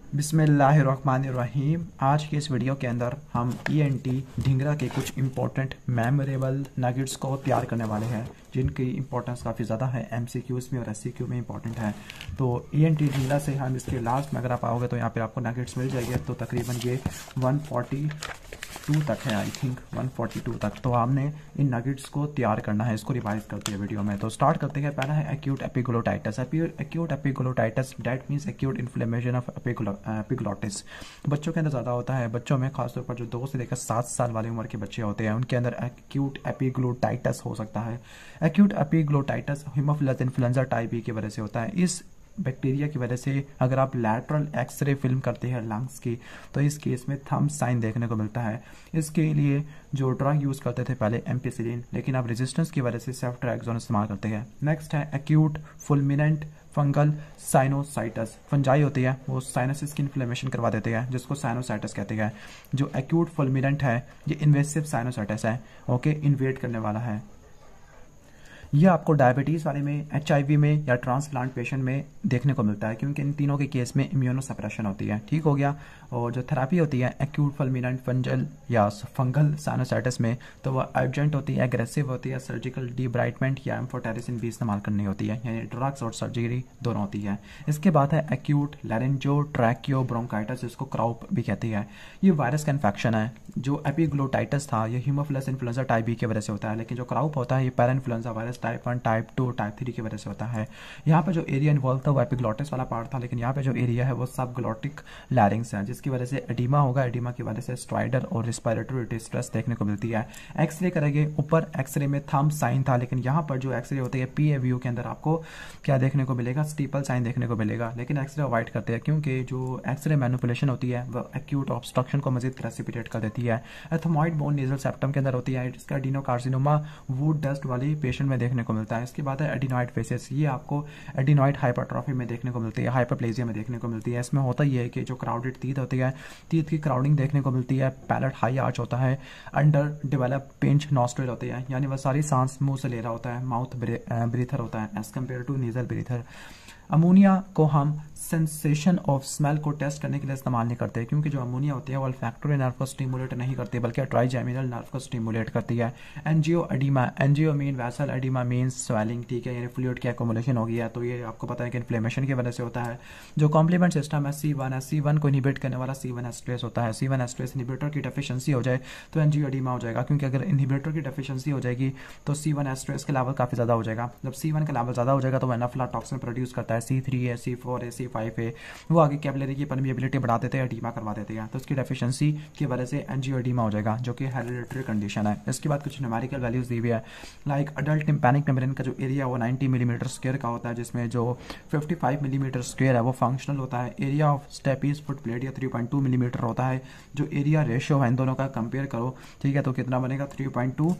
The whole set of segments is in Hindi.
बिस्मिल्लाहिर्रहमानिर्रहीम। आज की इस वीडियो के अंदर हम ईएनटी ढिंगरा के कुछ इंपॉर्टेंट मेमोरेबल नगेट्स को तैयार करने वाले हैं, जिनकी इंपॉर्टेंस काफ़ी ज़्यादा है, एमसीक्यूज़ में और एससीक्यू में इंपॉर्टेंट है। तो ईएनटी ढिंगरा से हम इसके लास्ट में अगर आप आओगे तो यहाँ पे आपको नगेट्स मिल जाएंगे। तो तकरीबन ये 142 तक है, आई थिंक 142 तक। तो हमने इन नगेट्स को तैयार करना है, इसको रिवाइज करते हैं वीडियो में। तो स्टार्ट करते हैं। पहला है acute epiglottitis. Acute epiglottitis that means acute inflammation of epiglottis. बच्चों के अंदर ज़्यादा होता है, बच्चों में खासतौर पर जो 2 से लेकर 7 साल वाली उम्र के बच्चे होते हैं उनके अंदर एक्यूट एपिग्लोटाइटिस हो सकता है। Acute epiglottitis haemophilus influenza type B की वजह से होता है। इस बैक्टीरिया की वजह से अगर आप लैटरल एक्सरे फिल्म करते हैं लंग्स की तो इस केस में थंब साइन देखने को मिलता है। इसके लिए जो ड्रग यूज़ करते थे पहले एम्पिसिलिन, लेकिन अब रेजिस्टेंस की वजह से सेफ्ट्रैक्सोन इस्तेमाल करते हैं। नेक्स्ट है acute fulminant fungal sinusitis. Fungi होती है, वो साइनसिस की इन्फ्लेमेशन करवा देते हैं, जिसको साइनोसाइटिस कहते हैं। जो एक्यूट फुलमिनेंट है ये इन्वेसिव साइनोसाइटिस है, ओके, इन्वेड करने वाला है। ये आपको डायबिटीज़ वाले में, एचआईवी में या ट्रांसप्लांट पेशेंट में देखने को मिलता है, क्योंकि इन तीनों के केस में इम्यूनोसप्रेशन होती है। ठीक हो गया। और जो थेरेपी होती है एक्यूट फुलमिनेंट फंजल या फंगल साइनोसाइटिस में, तो वह अर्जेंट होती है, एग्रेसिव होती है, सर्जिकल डिब्राइटमेंट या एम्फोटेरिसिन भी इस्तेमाल करनी होती है, यानी ड्रग्स और सर्जरी दोनों होती है। इसके बाद है एक्यूट लैरेंजो ट्रैकियो ब्रोंकाइटिस, जिसको क्राउप भी कहती है। ये वायरस का इन्फेक्शन है। जो एपिग्लोटाइटिस था ये हीमोफिलस इन्फ्लुएंजा टाइप बी की वजह से होता है, लेकिन जो क्राउप होता है ये parainfluenza virus type 1, type 2, type 3 की वजह से होता है। यहाँ पे जो एरिया इन्वॉल्व था वो एपिग्लोटिस वाला पार्ट था, लेकिन यहाँ पे जो एरिया है वो सबग्लोटिक लैरिंग्स है, जिसकी वजह से एडिमा होगा। एडिमा की वजह से स्ट्राइडर और रिस्पिरेटरी डिस्ट्रेस देखने को मिलती है। एक्सरे करेंगे, ऊपर एक्सरे में थंब साइन था, लेकिन यहाँ पर जो एक्सरे होती है पीएवीयू के अंदर आपको क्या देखने को मिलेगा, स्टीपल साइन देखने को मिलेगा। लेकिन एक्सरे अवॉइड करते हैं, क्योंकि जो एक्सरे मैनिपुलेशन होती है वो एक्यूट ऑब्स्ट्रक्शन को मजीद प्रेसिपिटेट कर देती है। एथमॉइड बोन नेजल सेप्टम के अंदर होती है। इसका एडिनोकार्सिनोमा वुड डस्ट वाली पेशेंट में देखने को मिलता है। इसके बाद है एडिनॉइड फेसिस। ये आपको एडिनॉइड हाइपरट्रॉफी में देखने को मिलती है, हाइपरप्लेजिया में देखने को मिलती है। इसमें होता ये है कि जो क्राउडेड टीथ होती है, टीथ की क्राउडिंग देखने को मिलती है। पैलेट हाई आर्च होता है। अंडर डेवलप पिंच नॉस्ट्रिल होते हैं, यानी वह सारी सांस मुंह से ले रहा होता है। माउथ ब्रीथर होता है as compare to nasal breather. Ammonia को हम सेंसेशन ऑफ स्मेल को टेस्ट करने के लिए इस्तेमाल नहीं करते, क्योंकि जो अमोनिया होती है वो अल्फैक्टरी नर्व को स्टिमुलेट नहीं करती, बल्कि ट्राइजेमिनल नर्व को स्टिमुलेट करती है। Angio oedema, angio mean vessel, oedema mean swelling, ठीक है, यानी फ्लूइड की एक्युमुलेशन हो गई है। तो ये आपको पता है कि इन्फ्लेमेशन की वजह से होता है। जो कॉम्प्लीमेंट सिस्टम है C1 है, C1 को इनहिबिट करने वाला C1 एस्ट्रेस होता है। C1 एस्ट्रेस इनहिबिटर की डेफिशिएंसी हो जाए तो एंजियो एडिमा हो जाएगा, क्योंकि अगर इनहिबिटर की डेफिशिएंसी हो जाएगी तो C1 एस्ट्रेस के लेवल काफ़ी ज़्यादा हो जाएगा। जब C1 का लेवल ज़्यादा हो जाएगा तो वह एनाफिलाटॉक्सिन प्रोड्यूस करता है, C3 है, C4 है, C5 है। वो आगे कैपिलरी की परमिएबिलिटी बढ़ा देते हैं, एडिमा करवा देते हैं। तो उसकी डेफिशिएंसी की वजह से एंजियोएडिमा हो जाएगा, जो कि हेरिडिटरी कंडीशन है। इसके बाद कुछ न्यूमेरिकल वैल्यूज दी हुई है। लाइक अडल्ट टिम्पैनिक मेम्ब्रेन का जो एरिया है वो 90 मिलीमीटर स्क्वायर का होता है, जिसमें जो 55 मिलीमीटर स्क्वायर है वो फंक्शनल होता है। Area of stapes foot plate या 3.2 मिलीमीटर होता है। जो एरिया रेशियो है इन दोनों का कंपेयर करो, ठीक है, तो कितना बनेगा 3.2,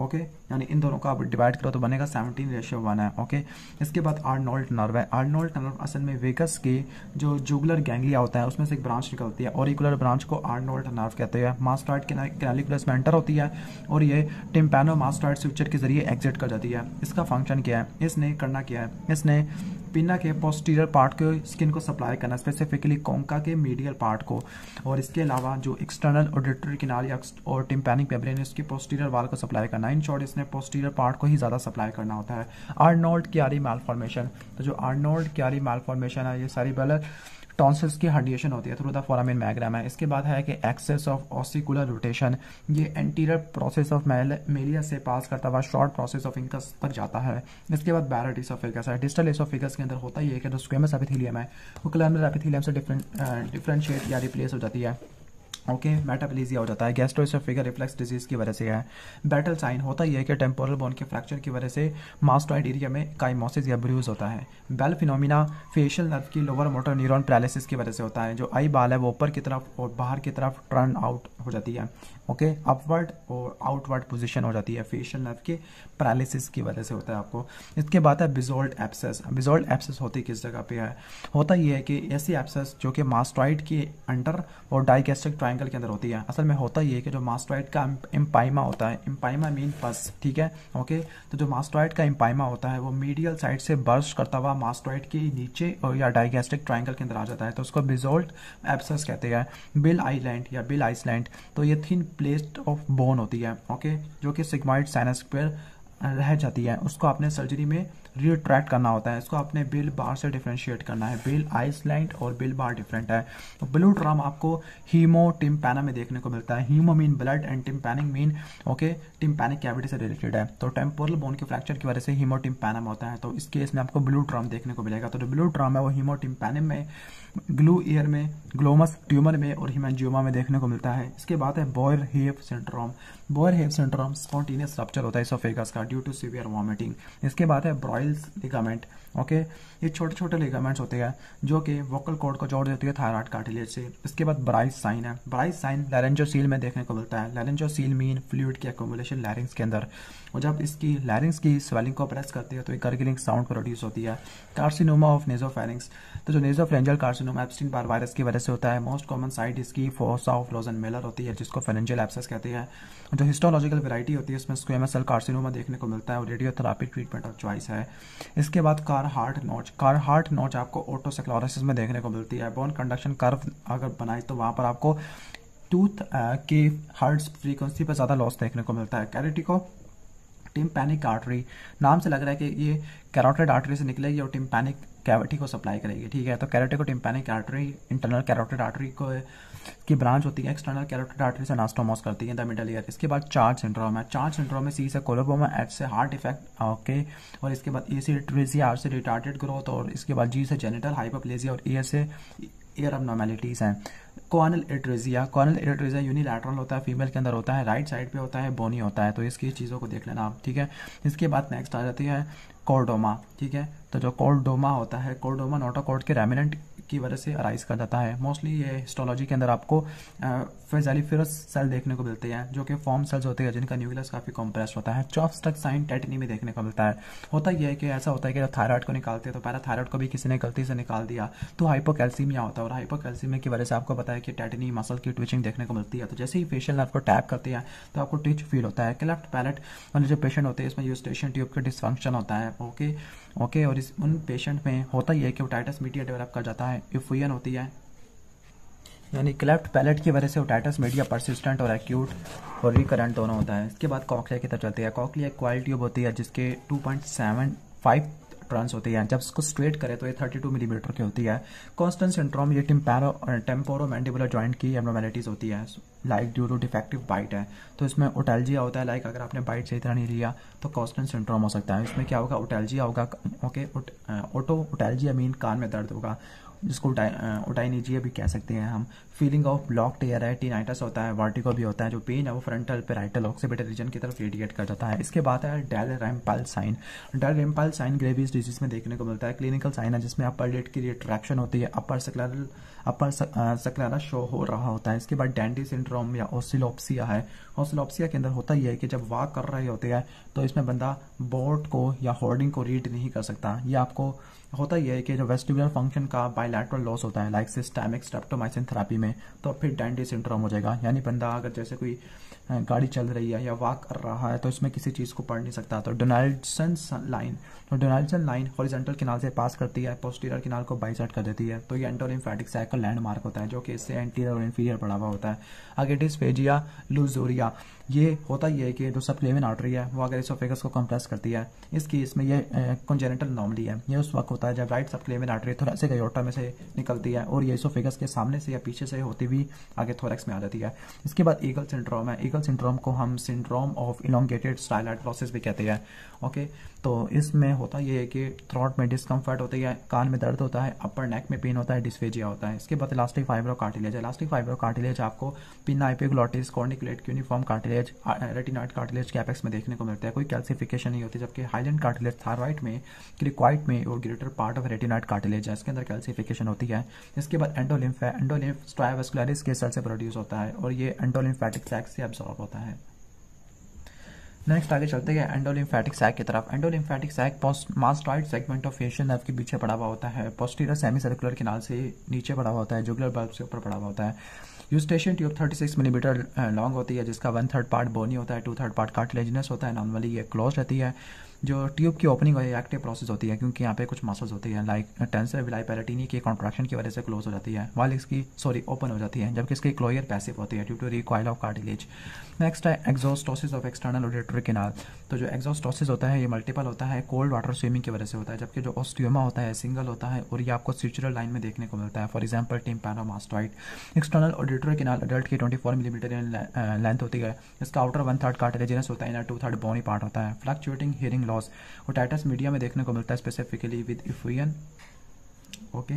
ओके, यानी इन दोनों का आप डिवाइड करो तो बनेगा 17:1 है, ओके। इसके बाद आर्नोल्ड नर्व है। आर्नोल्ड नर्व असल में वेगस के जो जुगुलर गैंग्लिया होता है उसमें से एक ब्रांच निकलती है, ऑरिकुलर ब्रांच को आर्नोल्ड नर्व कहते हैं। मास्टॉइड कैनालिकुलस में एंटर होती है और ये टिम्पैनोमास्टॉइड स्विचर के जरिए एग्जिट कर जाती है। इसका फंक्शन क्या है, इसने करना क्या है, इसने पिन्ना के पोस्टीरियर पार्ट को स्किन को सप्लाई करना, स्पेसिफिकली कोंका के मीडियल पार्ट को, और इसके अलावा जो एक्सटर्नल ऑडिटरी किनारी और टिम्पैनिक मेम्ब्रेन है उसकी पोस्टीरियर वाल को सप्लाई करना। इन शॉर्ट इसने पोस्टीरियर पार्ट को ही ज़्यादा सप्लाई करना होता है। आर्नोल्ड क्यारी मालफॉर्मेशन, तो जो आर्नोल्ड क्यारी मालफॉर्मेशन है ये सेरिबेलर टॉन्सिल्स की हार्डिएशन होती है थ्रू द फोरामिन मैग्राम है। इसके बाद है कि एक्सेस ऑफ ऑसिकुलर रोटेशन, ये एंटीरियर प्रोसेस ऑफ मेलिया से पास करता हुआ शॉर्ट प्रोसेस ऑफ इंकस तक जाता है। इसके बाद बैरट इसोफेगस है। डिस्टल इसोफेगस के अंदर होता ही है कि जो स्क्वेमस एपिथेलियम है वो कॉलमनर एपिथेलियम से डिफरेंशिएट या रिप्लेस हो जाती है, ओके, मेटाप्लेजिया हो जाता है। गैस्ट्रोएसोफेगल रिफ्लेक्स डिजीज की वजह से है। बैटल साइन होता ही है कि टेम्पोरल बोन के फ्रैक्चर की वजह से मास्टॉइड एरिया में काइमोसिस या ब्रूज होता है। बेल फिनोमिना फेशियल नर्व की लोअर मोटर न्यूरॉन पैरालिसिस की वजह से होता है। जो आई बाल है वो ऊपर की तरफ और बाहर की तरफ टर्न आउट हो जाती है, ओके, अपवर्ड और आउटवर्ड पोजीशन हो जाती है, फेशियल नर्व के पैरालिसिस की वजह से होता है आपको। इसके बाद है बिजोल्ड एब्सेस। बिजोल्ड एब्सेस होती किस जगह पे है, होता ये है कि ऐसी एब्सेस जो कि मास्टॉइड के अंडर और डाइगेस्ट्रिक ट्रायंगल के अंदर होती है। असल में होता ये है कि जो मास्टोइड का इम्पाइमा होता है, इम्पाइमा मीन पस, ठीक है, ओके। तो जो मास्टोइड का इम्पाइमा होता है वो मीडियल साइड से बर्स्ट करता हुआ मास्टोइड के नीचे और या डाइगैस्ट्रिक ट्रायंगल के अंदर आ जाता है, तो उसको बेसोल्ट एब्सेस कहते हैं। बिल आइलैंड या बिल आइसलैंड, तो ये थिन प्लेट ऑफ बोन होती है, ओके, जो कि सिग्मॉइड साइनस पर रह जाती है। उसको आपने सर्जरी में रिट्रैक्ट करना होता है, इसको आपने बिल बार से डिफरेंशिएट करना है। बिल आइसलैंड और बिल बार डिफरेंट है। तो ब्लू ड्रम आपको हीमो टिम्पैना में देखने को मिलता है। Haemo mean blood and tympanic mean, okay, tympanic cavity से रिलेटेड है। तो टेम्पोरल बोन के फ्रैक्चर की वजह से हीमो टिम्पैनम होता है, तो इस केस में आपको ब्लू ड्रम देखने को मिलेगा। तो जो ब्लू ड्रम है वो हीमो टिम्पैनम में, ग्लू ईयर में, ग्लोमस ट्यूमर में और हिमेंजियोमा में देखने को मिलता है। इसके बाद है Boerhaave syndrome. Boerhaave syndrome spontaneous rupture होता है इसोफेगस का ड्यू टू सीवियर वॉमिटिंग। इसके बाद है ब्रॉयल्स लिगामेंट, ओके, ये छोटे छोटे लिगामेंट्स होते हैं जो कि वोकल कॉर्ड को जोड़ देती है थायराइड कार्टिलेज से। इसके बाद ब्राइस साइन है। ब्राइस साइन लैरेंजोसील में देखने को मिलता है। लैरेंजोसील मीन फ्लूइड की एक्युमुलेशन लैरिंग्स के अंदर, और जब इसकी लैरिंग्स की स्वेलिंग को प्रेस करती है तो एक गर्गलिंग साउंड प्रोड्यूस होती है। कार्सिनोमा ऑफ नेजोफेरिंक्स, तो जो nasopharyngeal carcinoma Epstein Barr virus की वजह से होता है। मोस्ट कॉमन साइट इसकी फोसा ऑफ रोजनमेलर होती है, जिसको फेरेंजियल एब्सेस कहते हैं। जो हिस्टोलॉजिकल वैरायटी होती है इसमें स्क्वेमस सेल कार्सिनोमा देखने को मिलता है और रेडियोथेरापी ट्रीटमेंट ऑफ चॉइस है। इसके बाद कारहार्ट नोच। कारहार्ट नोच आपको ओटोसेक्लोरोसिस में देखने को मिलती है। बोन कंडक्शन कर्व अगर बनाए तो वहां पर आपको टूथ के हर्ट्स फ्रीक्वेंसी पर ज्यादा लॉस देखने को मिलता है। कैरोटिको टिम्पैनिक आर्टरी, नाम से लग रहा है कि ये कैरोटिड आर्टरी से निकलेगी और टिम्पैनिक कैविटी को सप्लाई करेगी, ठीक है। तो caroticotympanic artery internal carotid artery को की ब्रांच होती है, एक्सटर्नल कैरोटिड आर्टरी से नास्टोमोस करती है द मिडल ईयर। इसके बाद चार्ज सिंड्रोम है। चार्ज सिंड्रोम में सी से कोलोबोमा, एच से हार्ट इफेक्ट, ओके, और इसके बाद ए से ट्रेसिया, आर से रिटार्टेड ग्रोथ, और इसके बाद जी से जेनिटल हाइपोप्लेजिया और ए से एयर अबनॉर्मेलिटीज हैं। Cornell atresia, Cornell atresia unilateral होता है, फीमेल के अंदर होता है, राइट साइड पे होता है, बोनी होता है, तो इसकी चीज़ों को देख लेना आप, ठीक है। इसके बाद नेक्स्ट आ जाती है कॉर्डोमा, ठीक है। तो जो कॉर्डोमा होता है, कॉर्डोमा नोटोकॉर्ड के रेमिनेंट की वजह से अराइज कर जाता है। मोस्टली ये हिस्टोलॉजी के अंदर आपको फेजालिफेरस सेल देखने को मिलते हैं जो कि फॉर्म सेल्स होते हैं जिनका न्यूक्लियस काफी कॉम्प्रेस होता है। चॉपस्टिक साइन टेटनी में देखने को मिलता है। होता यह है कि ऐसा होता है कि जब थायराइड को निकालते हैं तो पैराथायराइड को भी किसी ने गलती से निकाल दिया तो हाइपोकैल्सीमिया होता है, और हाइपोकैल्सीमिया की वजह से आपको पता है कि टेटनी मसल की ट्विचिंग देखने को मिलती है। तो जैसे ही फेशियल नर्व को टैप करती है तो आपको ट्विच फील होता है। क्लेफ्ट पैलेट वाले जो पेशेंट होते हैं इसमें यूस्टेशियन ट्यूब का डिसफंक्शन होता है, ओके, और इस उन पेशेंट में होता यह है कि ओटाइटिस मीडिया डेवलप कर जाता है, इफ्यूजन होती है, यानी क्लेफ्ट पैलेट की वजह से ओटाइटिस मीडिया परसिस्टेंट और एक्यूट और रिकरेंट दोनों होता है। इसके बाद कॉक्लिया की तरफ चलती है। कॉक्लिया एक क्वाइल ट्यूब होती है जिसके 2.75 ट्रांस होती है। जब इसको स्ट्रेट करें तो ये 32 मिलीमीटर की होती है। कॉन्स्टेंट सिंड्रोम ये टेम्पोरोमैंडिबुलर जॉइंट की एब्नॉर्मैलिटीज होती है, like due to defective bite है। तो इसमें ओटैल्जिया होता है, लाइक अगर आपने बाइट सही तरह नहीं लिया तो कॉन्स्टेंट सिंड्रोम हो सकता है। इसमें क्या होगा, ओटैल्जिया होगा, ओके, ओटैल्जिया मीन कान में दर्द होगा, जिसको ओटाइनिजिया भी कह सकते हैं हम। फीलिंग ऑफ ब्लॉक्ड एयर है, टिनाइटस होता है, वर्टिगो भी होता है। जो पेन है वो फ्रंटल पेराइटल ऑक्सीपिटल रीजन की तरफ रेडिएट कर जाता है। इसके बाद है Dalrymple sign. Dalrymple sign Graves disease में देखने को मिलता है। क्लिनिकल साइन है जिसमें अपर लिड की रिट्रैक्शन होती है, अपर सक्लेरा शो हो रहा होता है। इसके बाद डैंडी सिंड्रोम या ओसिलोप्सिया है। ओसिलोप्सिया के अंदर होता यह है कि जब वॉक कर रहे होते हैं तो इसमें बंदा बोर्ड को या होर्डिंग को रीड नहीं कर सकता। ये आपको होता यह है कि जो वेस्टिबुलर फंक्शन का बायलैटरल लॉस होता है, लाइक सिस्टेमिक स्ट्रेप्टोमाइसिन थेरेपी में, तो फिर डैंडी सिंड्रोम हो जाएगा। यानी बंदा अगर जैसे कोई गाड़ी चल रही है या वॉक कर रहा है तो इसमें किसी चीज़ को पढ़ नहीं सकता। तो डोनाल्डसन लाइन, तो डोनाल्डसन लाइन हॉरिजॉन्टल किनाल से पास करती है, पोस्टीरियर किनाल को बाइसेक्ट कर देती है। तो ये एंडोलिम्फेटिक साइकिल लैंडमार्क होता है जो कि इससे एंटीरियर और इंफीरियर बढ़ा हुआ होता है। आगे डिस्फेजिया लूजोरिया, ये होता ही है कि जो सबक्लेवियन आर्टरी है वो अगर इसोफेगस को कंप्रेस करती है। इस केस में ये कंजेनिटल एनोमली है। ये उस वक्त होता है जब राइट सबक्लेवियन आर्टरी थोरेसिक एयोर्टा में से निकलती है और ये इसोफेगस के सामने से या पीछे से होती हुई आगे थोरेक्स में आ जाती है। इसके बाद ईगल सिंड्रोम है। ईगल सिंड्रोम को हम syndrome of elongated stylite process भी कहते हैं, ओके। तो इसमें होता यह है कि थ्रोट में डिस्कम्फर्ट होती है, कान में दर्द होता है, अपर नेक में पेन होता है, डिस्फेजिया होता है। इसके बाद इलास्टिक फाइब्रो कार्टिलेज है। इलास्टिक फाइब्रो कार्टिलेज आपको पिना epiglottis, corniculate, uniform cartilage, retinoid cartilage के एपेक्स में देखने को मिलता है। कोई कैल्सिफिकेशन नहीं होती, जबकि हाइलैंड कार्टिलेज थायराइड में, क्रिक्वाइड में और greater part of retinoid cartilage है, इसके अंदर कैल्सिफिकेशन होती है। इसके बाद एंडोलिम्फ है। एंडोलिम्फ स्ट्राइवास्कुलरिस के सेल से प्रोड्यूस होता है और ये एंडोलिम्फेटिक सैक से एब्जॉर्ब होता है। नेक्स्ट आगे चलते हैं एंडोलिम्फेटिक सैक की तरफ। Endolymphatic sac mastoid segment of facial nerve के पीछे पड़ा हुआ होता है, पोस्टीरियर सेमी सर्कुलर किनाल से नीचे पड़ा हुआ होता है, जुगुलर बल्ब से ऊपर पड़ा हुआ होता है। यूस्टेशियन ट्यूब 36 मिलीमीटर लॉन्ग होती है, जिसका 1/3 पार्ट बोनी होता है, 2/3 पार्ट कार्टिलेजिनस होता है। नॉर्मली ये क्लोज रहती है। जो ट्यूब की ओपनिंग और एक्टिव प्रोसेस होती है, क्योंकि यहाँ पे कुछ मसल्स होती है लाइक टेंसर विलाई पैलेटिनी की कॉन्ट्रैक्शन की वजह से क्लोज हो जाती है, वाल इसकी ओपन हो जाती है, जबकि इसकी क्लोजर पैसिव होती है due to recoil of cartilage. Next है exostosis of external auditory canal. तो जो एक्सोस्टोसिस होता है ये मल्टीपल होता है, कोल्ड वाटर स्विमिंग की वजह से होता है, जबकि जो ऑस्टियोमा होता है सिंगल होता है और ये आपको स्ट्रक्चरल लाइन में देखने को मिलता है। For example tympanomastoid. External auditory canal adult की 24 मिलीमीटर लेंथ होती है, इसका आउटर 1/3 कार्टिलेजिनस होता है, इनर 2/3 बोनी पार्ट होता है। Fluctuating hearing loss otitis media में देखने को मिलता है, specifically with effusion. Okay,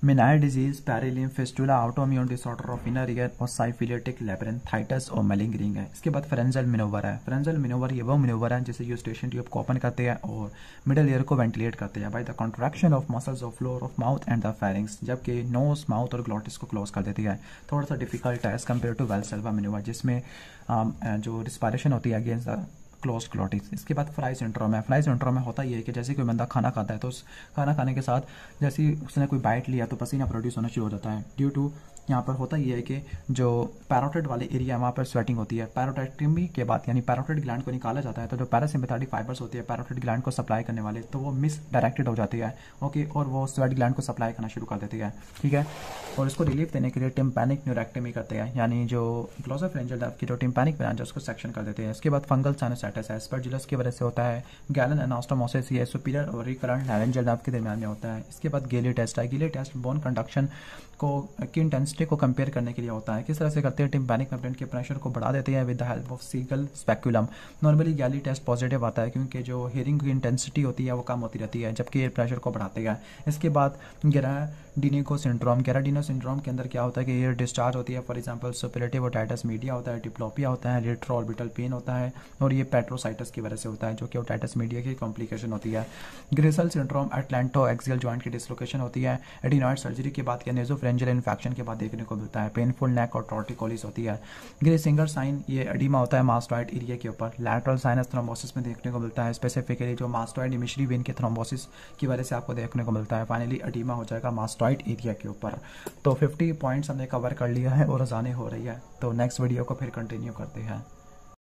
Meniere disease, perilymph fistula, autoimmune disorder of inner ear और साइफिलिटिक लेब्रिंथाइटिस और मेलिंगरिंग है। इसके बाद फ्रेंजल मिनोवर है। फ्रेंजल मिनोवर ये वो मिनोवर है जिसे यूस्टेशियन ट्यूब को ओपन करते हैं और मिडल ईयर को वेंटिलेट करते हैं by the contraction of muscles of floor of mouth and the pharynx, जबकि नोज, माउथ और ग्लॉटिस को क्लोज कर देती है। थोड़ा सा डिफिकल्ट है एज कम्पेयर टू वेल्सेल्वा मिनोवर, जिसमें जो रिस्पायरेशन होती है अगेंस्ट द क्लोज ग्लॉटिस। इसके बाद फ्राई सिंड्रोम है। फ्राई सिंड्रोम में होता ये है कि जैसे कोई बंदा खाना खाता है तो उस खाना खाने के साथ जैसे ही उसने कोई बाइट लिया तो पसीना प्रोड्यूस होना शुरू हो जाता है। ड्यू टू यहाँ पर होता ये है कि जो पैरोटिड वाले एरिया है वहाँ पर स्वेटिंग होती है। पैरोटाइटमी के बाद यानी पैरोटिड ग्लैंड को निकाला जाता है तो जो पैरासिम्पैथेटिक फाइबर्स होती है पैरोटिड ग्लैंड को सप्लाई करने वाले, तो वो मिस डायरेक्टेड हो जाती है। ओके, और वो स्वेट ग्लैंड को सप्लाई करना शुरू कर देती है। ठीक है, और इसको रिलीफ देने के लिए टिम्पैनिक न्यूरेक्टमी करते हैं, यानी जो ग्लोसोफरेंजियल नर्व की जो टिम्पैनिक ब्रांच है उसको सेक्शन कर देते हैं। इसके बाद फंगल साइनोसाइटिस है, एस्परजिलस की वजह से होता है। गैलन एनास्टोमोसिस ये सुपीरियर और रिकरेंट लैरेंजियल नर्व के दरमियान में होता है। इसके बाद गेली टेस्ट है। गेली टेस्ट बोन कंडक्शन की इंटेंसिटी को कंपेयर करने के लिए होता है। किस तरह से करते हैं? टिम्पैनिक मेम्ब्रेन के प्रेशर को बढ़ा देते हैं with the help of Siegle speculum. Normally Gelle test positive आता है क्योंकि जो हियरिंग की इंटेंसिटी होती है वो कम होती रहती है, जबकि एयर प्रेशर को बढ़ाते हैं। इसके बाद गेराडिनिको सिंड्रोम। गेराडिनो सिंड्रोम के अंदर क्या होता है कि एयर डिस्चार्ज होती है। For example superlative otitis media होता है, डिप्लोपिया होता है, रेट्रो ऑर्बिटल पेन होता है और ये पेट्रोसाइटिस की वजह से होता है जो कि ओटाइटिस मीडिया की कॉम्प्लिकेशन होती है। ग्रेसल सिंड्रोम एटलांटो एक्सियल जॉइंट की डिसलोकेशन होती है। एडिनॉइड सर्जरी के बाद या नेजोफ्रेंजियल इन्फेक्शन के बाद देखने को मिलता है। पेनफुल नेक और टॉर्टिकोलिस होती है। ग्रे सिंगर साइन ये एडिमा होता है मास्टॉइड एरिया के ऊपर। लैटरल साइनस थ्रोम्बोसिस में देखने को मिलता है, स्पेसिफिकली जो मास्टॉइड इमिशरी वेन के थ्रोम्बोसिस की वजह से आपको देखने को मिलता है। फाइनली एडिमा हो जाएगा मास्टॉइड एरिया के ऊपर। तो 50 पॉइंट्स हमने कवर कर लिया है और अजानें हो रही है, तो नेक्स्ट वीडियो को फिर कंटिन्यू करते हैं।